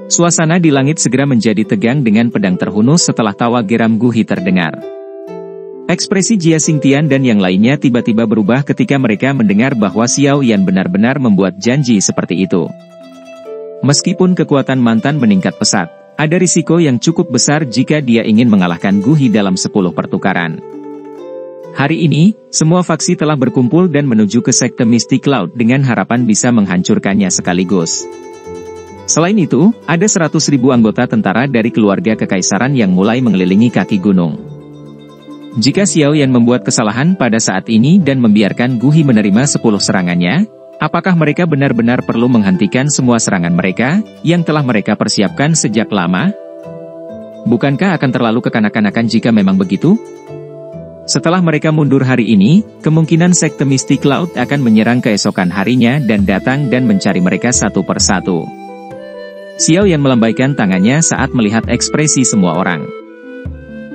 Suasana di langit segera menjadi tegang dengan pedang terhunus setelah tawa geram Guhi terdengar. Ekspresi Jia Xingtian dan yang lainnya tiba-tiba berubah ketika mereka mendengar bahwa Xiao Yan benar-benar membuat janji seperti itu. Meskipun kekuatan mantan meningkat pesat, ada risiko yang cukup besar jika dia ingin mengalahkan Guhi dalam 10 pertukaran. Hari ini, semua faksi telah berkumpul dan menuju ke sekte Mystic Cloud dengan harapan bisa menghancurkannya sekaligus. Selain itu, ada 100.000 anggota tentara dari keluarga kekaisaran yang mulai mengelilingi kaki gunung. Jika Xiao Yan membuat kesalahan pada saat ini dan membiarkan Guhi menerima 10 serangannya, apakah mereka benar-benar perlu menghentikan semua serangan mereka, yang telah mereka persiapkan sejak lama? Bukankah akan terlalu kekanak-kanakan jika memang begitu? Setelah mereka mundur hari ini, kemungkinan sekte Mystic Cloud akan menyerang keesokan harinya dan datang dan mencari mereka satu persatu. Xiao Yan melambaikan tangannya saat melihat ekspresi semua orang.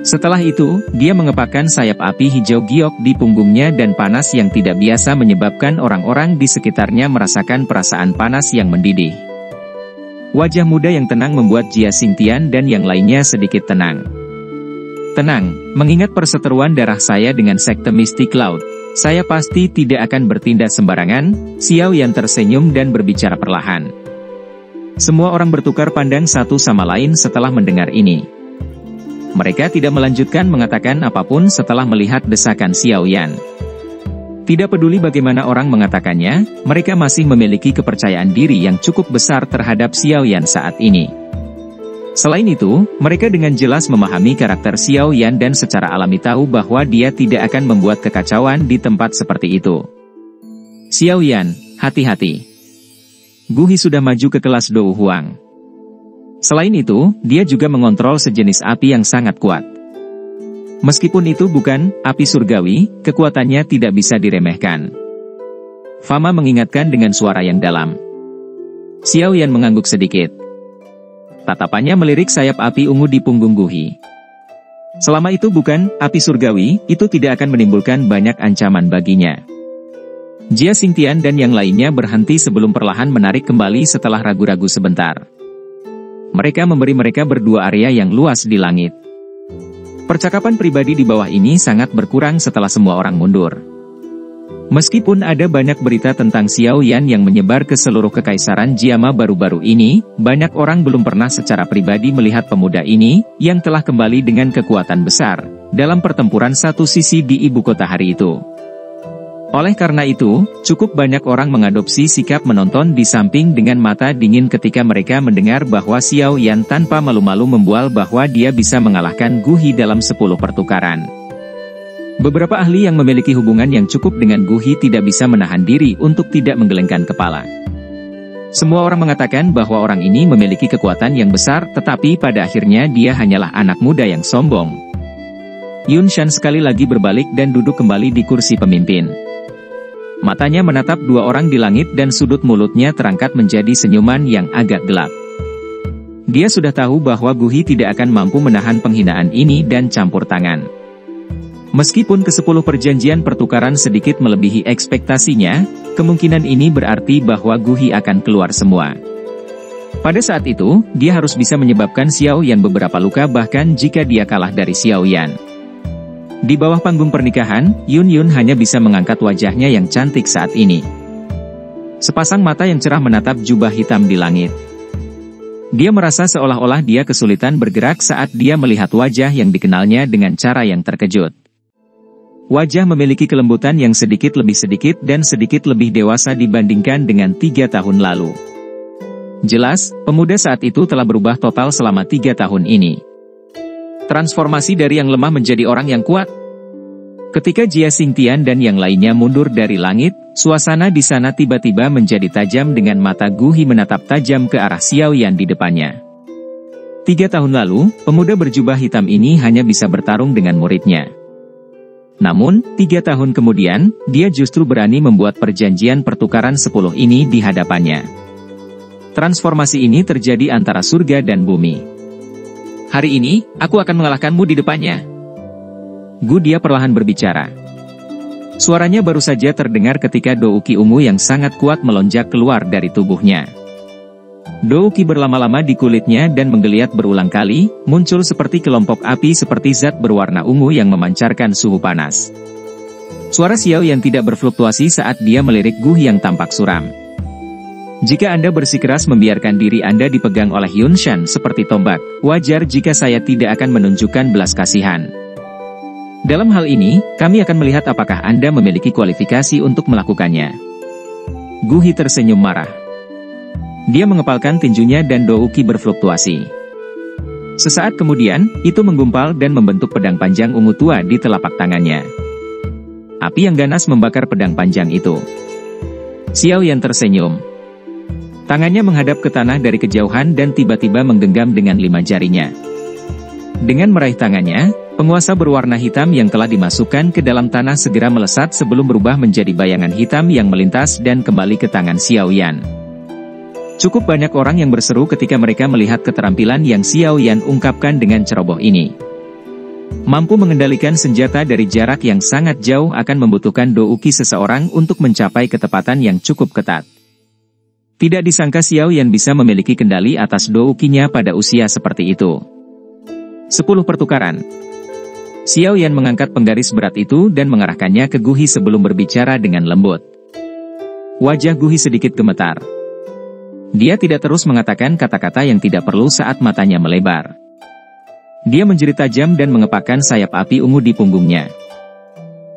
Setelah itu, dia mengepakkan sayap api hijau giok di punggungnya dan panas yang tidak biasa menyebabkan orang-orang di sekitarnya merasakan perasaan panas yang mendidih. Wajah muda yang tenang membuat Jia Xingtian dan yang lainnya sedikit tenang. Tenang, mengingat perseteruan darah saya dengan sekte Mystic Cloud, saya pasti tidak akan bertindak sembarangan. Xiao Yan tersenyum dan berbicara perlahan. Semua orang bertukar pandang satu sama lain setelah mendengar ini. Mereka tidak melanjutkan mengatakan apapun setelah melihat desakan Xiao Yan. Tidak peduli bagaimana orang mengatakannya, mereka masih memiliki kepercayaan diri yang cukup besar terhadap Xiao Yan saat ini. Selain itu, mereka dengan jelas memahami karakter Xiao Yan dan secara alami tahu bahwa dia tidak akan membuat kekacauan di tempat seperti itu. Xiao Yan, hati-hati. Guhi sudah maju ke kelas Dou Huang. Selain itu, dia juga mengontrol sejenis api yang sangat kuat. Meskipun itu bukan api surgawi, kekuatannya tidak bisa diremehkan. Fama mengingatkan dengan suara yang dalam. Xiao Yan mengangguk sedikit. Tatapannya melirik sayap api ungu di punggung Guhi. Selama itu bukan api surgawi, itu tidak akan menimbulkan banyak ancaman baginya. Jia Xingtian dan yang lainnya berhenti sebelum perlahan menarik kembali setelah ragu-ragu sebentar. Mereka memberi mereka berdua area yang luas di langit. Percakapan pribadi di bawah ini sangat berkurang setelah semua orang mundur. Meskipun ada banyak berita tentang Xiao Yan yang menyebar ke seluruh kekaisaran Jiama baru-baru ini, banyak orang belum pernah secara pribadi melihat pemuda ini, yang telah kembali dengan kekuatan besar, dalam pertempuran satu sisi di ibu kota hari itu. Oleh karena itu, cukup banyak orang mengadopsi sikap menonton di samping dengan mata dingin ketika mereka mendengar bahwa Xiao Yan tanpa malu-malu membual bahwa dia bisa mengalahkan Guhi dalam 10 pertukaran. Beberapa ahli yang memiliki hubungan yang cukup dengan Guhi tidak bisa menahan diri untuk tidak menggelengkan kepala. Semua orang mengatakan bahwa orang ini memiliki kekuatan yang besar, tetapi pada akhirnya dia hanyalah anak muda yang sombong. Yun Shan sekali lagi berbalik dan duduk kembali di kursi pemimpin. Matanya menatap dua orang di langit dan sudut mulutnya terangkat menjadi senyuman yang agak gelap. Dia sudah tahu bahwa Guhi tidak akan mampu menahan penghinaan ini dan campur tangan. Meskipun ke-10 perjanjian pertukaran sedikit melebihi ekspektasinya, kemungkinan ini berarti bahwa Guhi akan keluar semua. Pada saat itu, dia harus bisa menyebabkan Xiao Yan beberapa luka bahkan jika dia kalah dari Xiao Yan. Di bawah panggung pernikahan, Yun hanya bisa mengangkat wajahnya yang cantik saat ini. Sepasang mata yang cerah menatap jubah hitam di langit. Dia merasa seolah-olah dia kesulitan bergerak saat dia melihat wajah yang dikenalnya dengan cara yang terkejut. Wajah memiliki kelembutan yang sedikit dan sedikit lebih dewasa dibandingkan dengan 3 tahun lalu. Jelas, pemuda saat itu telah berubah total selama 3 tahun ini. Transformasi dari yang lemah menjadi orang yang kuat. Ketika Jia Xingtian dan yang lainnya mundur dari langit, suasana di sana tiba-tiba menjadi tajam dengan mata Guhi menatap tajam ke arah Xiao Yan di depannya. 3 tahun lalu, pemuda berjubah hitam ini hanya bisa bertarung dengan muridnya. Namun, 3 tahun kemudian, dia justru berani membuat perjanjian pertukaran 10 ini di hadapannya. Transformasi ini terjadi antara surga dan bumi. Hari ini, aku akan mengalahkanmu di depannya. Dia perlahan berbicara. Suaranya baru saja terdengar ketika douki ungu yang sangat kuat melonjak keluar dari tubuhnya. Douki berlama-lama di kulitnya dan menggeliat berulang kali, muncul seperti kelompok api seperti zat berwarna ungu yang memancarkan suhu panas. Suara Xiao Yan tidak berfluktuasi saat dia melirik Guhi yang tampak suram. Jika Anda bersikeras membiarkan diri Anda dipegang oleh Yun Shan seperti tombak, wajar jika saya tidak akan menunjukkan belas kasihan. Dalam hal ini, kami akan melihat apakah Anda memiliki kualifikasi untuk melakukannya. Guhi tersenyum marah. Dia mengepalkan tinjunya dan Douki berfluktuasi. Sesaat kemudian, itu menggumpal dan membentuk pedang panjang ungu tua di telapak tangannya. Api yang ganas membakar pedang panjang itu. Xiao Yan tersenyum. Tangannya menghadap ke tanah dari kejauhan dan tiba-tiba menggenggam dengan 5 jarinya. Dengan meraih tangannya, penguasa berwarna hitam yang telah dimasukkan ke dalam tanah segera melesat sebelum berubah menjadi bayangan hitam yang melintas dan kembali ke tangan Xiao Yan. Cukup banyak orang yang berseru ketika mereka melihat keterampilan yang Xiao Yan ungkapkan dengan ceroboh ini. Mampu mengendalikan senjata dari jarak yang sangat jauh akan membutuhkan douki seseorang untuk mencapai ketepatan yang cukup ketat. Tidak disangka Xiao Yan bisa memiliki kendali atas doukinya pada usia seperti itu. 10 pertukaran. Xiao Yan mengangkat penggaris berat itu dan mengarahkannya ke Guhi sebelum berbicara dengan lembut. Wajah Guhi sedikit gemetar. Dia tidak terus mengatakan kata-kata yang tidak perlu saat matanya melebar. Dia menjerit tajam dan mengepakkan sayap api ungu di punggungnya.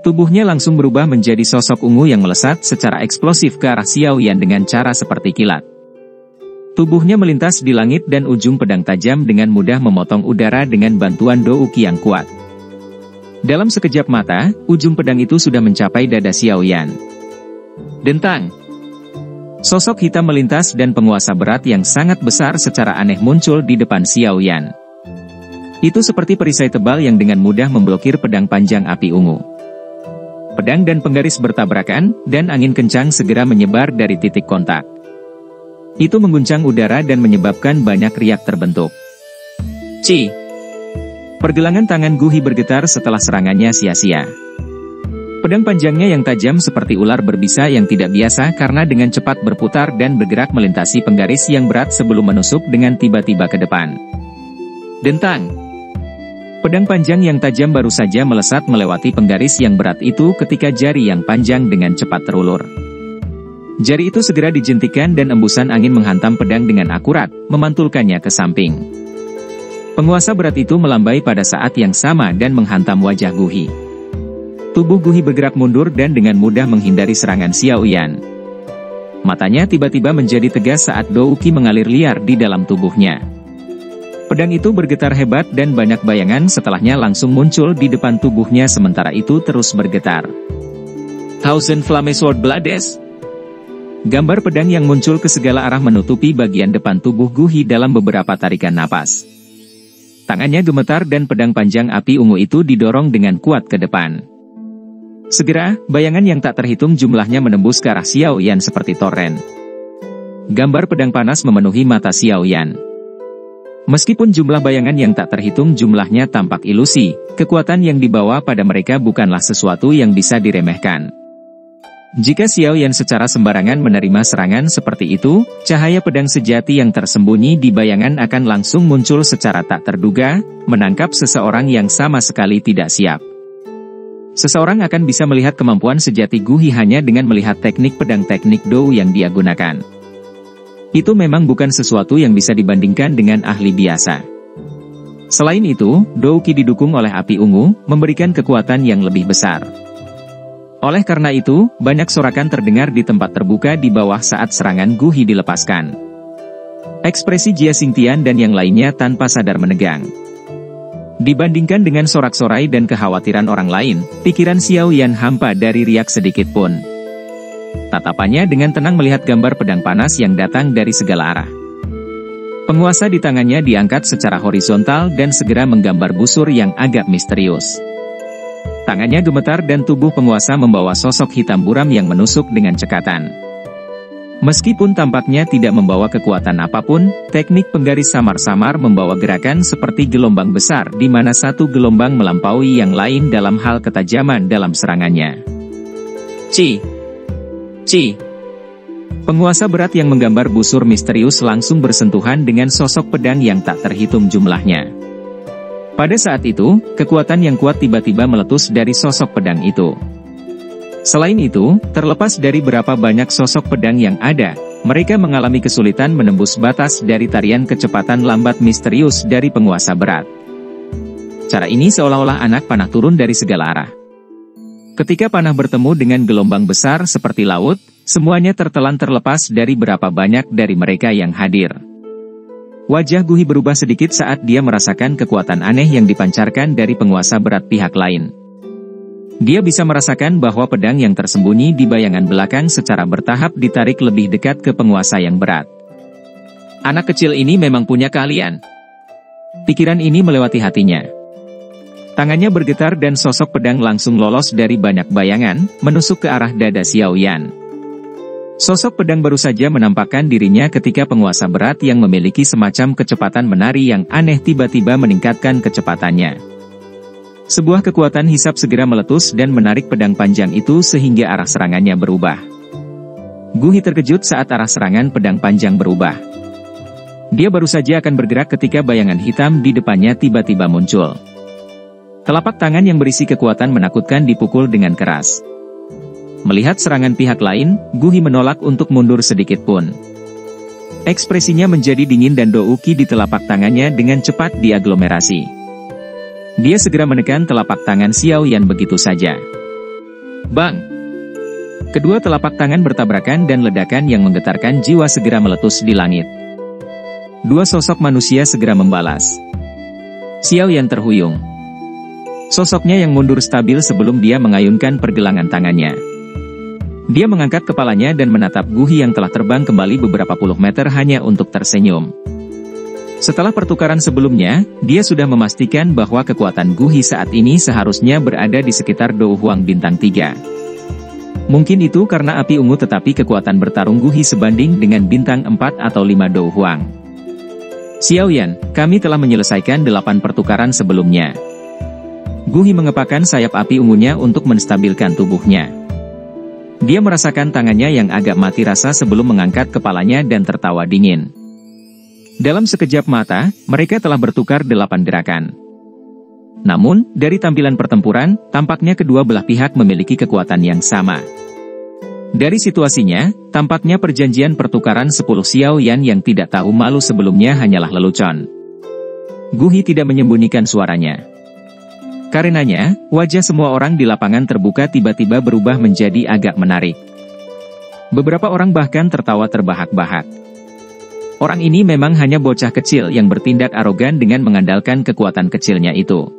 Tubuhnya langsung berubah menjadi sosok ungu yang melesat secara eksplosif ke arah Xiao Yan dengan cara seperti kilat. Tubuhnya melintas di langit dan ujung pedang tajam dengan mudah memotong udara dengan bantuan douki yang kuat. Dalam sekejap mata, ujung pedang itu sudah mencapai dada Xiao Yan. Dentang! Sosok hitam melintas dan penguasa berat yang sangat besar secara aneh muncul di depan Xiao Yan. Itu seperti perisai tebal yang dengan mudah memblokir pedang panjang api ungu. Pedang dan penggaris bertabrakan, dan angin kencang segera menyebar dari titik kontak. Itu mengguncang udara dan menyebabkan banyak riak terbentuk. Ci! Pergelangan tangan Guhi bergetar setelah serangannya sia-sia. Pedang panjangnya yang tajam seperti ular berbisa yang tidak biasa karena dengan cepat berputar dan bergerak melintasi penggaris yang berat sebelum menusuk dengan tiba-tiba ke depan. Dentang! Pedang panjang yang tajam baru saja melesat melewati penggaris yang berat itu ketika jari yang panjang dengan cepat terulur. Jari itu segera dijentikan dan embusan angin menghantam pedang dengan akurat, memantulkannya ke samping. Penguasa berat itu melambai pada saat yang sama dan menghantam wajah Guhi. Tubuh Guhi bergerak mundur dan dengan mudah menghindari serangan Xiao Yan. Matanya tiba-tiba menjadi tegas saat douki mengalir liar di dalam tubuhnya. Pedang itu bergetar hebat dan banyak bayangan setelahnya langsung muncul di depan tubuhnya sementara itu terus bergetar. Thousand Flame Sword Blades! Gambar pedang yang muncul ke segala arah menutupi bagian depan tubuh Guhi dalam beberapa tarikan napas. Tangannya gemetar dan pedang panjang api ungu itu didorong dengan kuat ke depan. Segera, bayangan yang tak terhitung jumlahnya menembus ke arah Xiao Yan seperti toren. Gambar pedang panas memenuhi mata Xiao Yan. Meskipun jumlah bayangan yang tak terhitung jumlahnya tampak ilusi, kekuatan yang dibawa pada mereka bukanlah sesuatu yang bisa diremehkan. Jika Xiao Yan secara sembarangan menerima serangan seperti itu, cahaya pedang sejati yang tersembunyi di bayangan akan langsung muncul secara tak terduga, menangkap seseorang yang sama sekali tidak siap. Seseorang akan bisa melihat kemampuan sejati Guhi hanya dengan melihat teknik pedang teknik Dou yang dia gunakan. Itu memang bukan sesuatu yang bisa dibandingkan dengan ahli biasa. Selain itu, douki didukung oleh api ungu, memberikan kekuatan yang lebih besar. Oleh karena itu, banyak sorakan terdengar di tempat terbuka di bawah saat serangan Guhi dilepaskan. Ekspresi Jia Xingtian dan yang lainnya tanpa sadar menegang. Dibandingkan dengan sorak-sorai dan kekhawatiran orang lain, pikiran Xiao Yan hampa dari riak sedikit pun. Tatapannya dengan tenang melihat gambar pedang panas yang datang dari segala arah. Penguasa di tangannya diangkat secara horizontal dan segera menggambar busur yang agak misterius. Tangannya gemetar dan tubuh penguasa membawa sosok hitam buram yang menusuk dengan cekatan. Meskipun tampaknya tidak membawa kekuatan apapun, teknik penggaris samar-samar membawa gerakan seperti gelombang besar di mana satu gelombang melampaui yang lain dalam hal ketajaman dalam serangannya. Ci! Ci! Penguasa berat yang menggambar busur misterius langsung bersentuhan dengan sosok pedang yang tak terhitung jumlahnya. Pada saat itu, kekuatan yang kuat tiba-tiba meletus dari sosok pedang itu. Selain itu, terlepas dari berapa banyak sosok pedang yang ada, mereka mengalami kesulitan menembus batas dari tarian kecepatan lambat misterius dari penguasa berat. Cara ini seolah-olah anak panah turun dari segala arah. Ketika panah bertemu dengan gelombang besar seperti laut, semuanya tertelan terlepas dari berapa banyak dari mereka yang hadir. Wajah Guhi berubah sedikit saat dia merasakan kekuatan aneh yang dipancarkan dari penguasa berat pihak lain. Dia bisa merasakan bahwa pedang yang tersembunyi di bayangan belakang secara bertahap ditarik lebih dekat ke penguasa yang berat. Anak kecil ini memang punya keahlian. Pikiran ini melewati hatinya. Tangannya bergetar dan sosok pedang langsung lolos dari banyak bayangan, menusuk ke arah dada Xiao Yan. Sosok pedang baru saja menampakkan dirinya ketika penguasa berat yang memiliki semacam kecepatan menari yang aneh tiba-tiba meningkatkan kecepatannya. Sebuah kekuatan hisap segera meletus dan menarik pedang panjang itu sehingga arah serangannya berubah. Guhi terkejut saat arah serangan pedang panjang berubah. Dia baru saja akan bergerak ketika bayangan hitam di depannya tiba-tiba muncul. Telapak tangan yang berisi kekuatan menakutkan dipukul dengan keras. Melihat serangan pihak lain, Guhi menolak untuk mundur sedikit pun. Ekspresinya menjadi dingin dan douki di telapak tangannya dengan cepat diaglomerasi. Dia segera menekan telapak tangan Xiao Yan begitu saja. Bang! Kedua telapak tangan bertabrakan dan ledakan yang menggetarkan jiwa segera meletus di langit. Dua sosok manusia segera membalas. Xiao Yan terhuyung. Sosoknya yang mundur stabil sebelum dia mengayunkan pergelangan tangannya. Dia mengangkat kepalanya dan menatap Guhi yang telah terbang kembali beberapa puluh meter hanya untuk tersenyum. Setelah pertukaran sebelumnya, dia sudah memastikan bahwa kekuatan Guhi saat ini seharusnya berada di sekitar Dou Huang bintang 3. Mungkin itu karena api ungu tetapi kekuatan bertarung Guhi sebanding dengan bintang 4 atau 5 Dou Huang. Xiao Yan, kami telah menyelesaikan 8 pertukaran sebelumnya. Guhi mengepakkan sayap api ungunya untuk menstabilkan tubuhnya. Dia merasakan tangannya yang agak mati rasa sebelum mengangkat kepalanya dan tertawa dingin. Dalam sekejap mata, mereka telah bertukar 8 gerakan. Namun, dari tampilan pertempuran, tampaknya kedua belah pihak memiliki kekuatan yang sama. Dari situasinya, tampaknya perjanjian pertukaran 10 Xiao Yan yang tidak tahu malu sebelumnya hanyalah lelucon. Guhi tidak menyembunyikan suaranya. Karenanya, wajah semua orang di lapangan terbuka tiba-tiba berubah menjadi agak menarik. Beberapa orang bahkan tertawa terbahak-bahak. Orang ini memang hanya bocah kecil yang bertindak arogan dengan mengandalkan kekuatan kecilnya itu.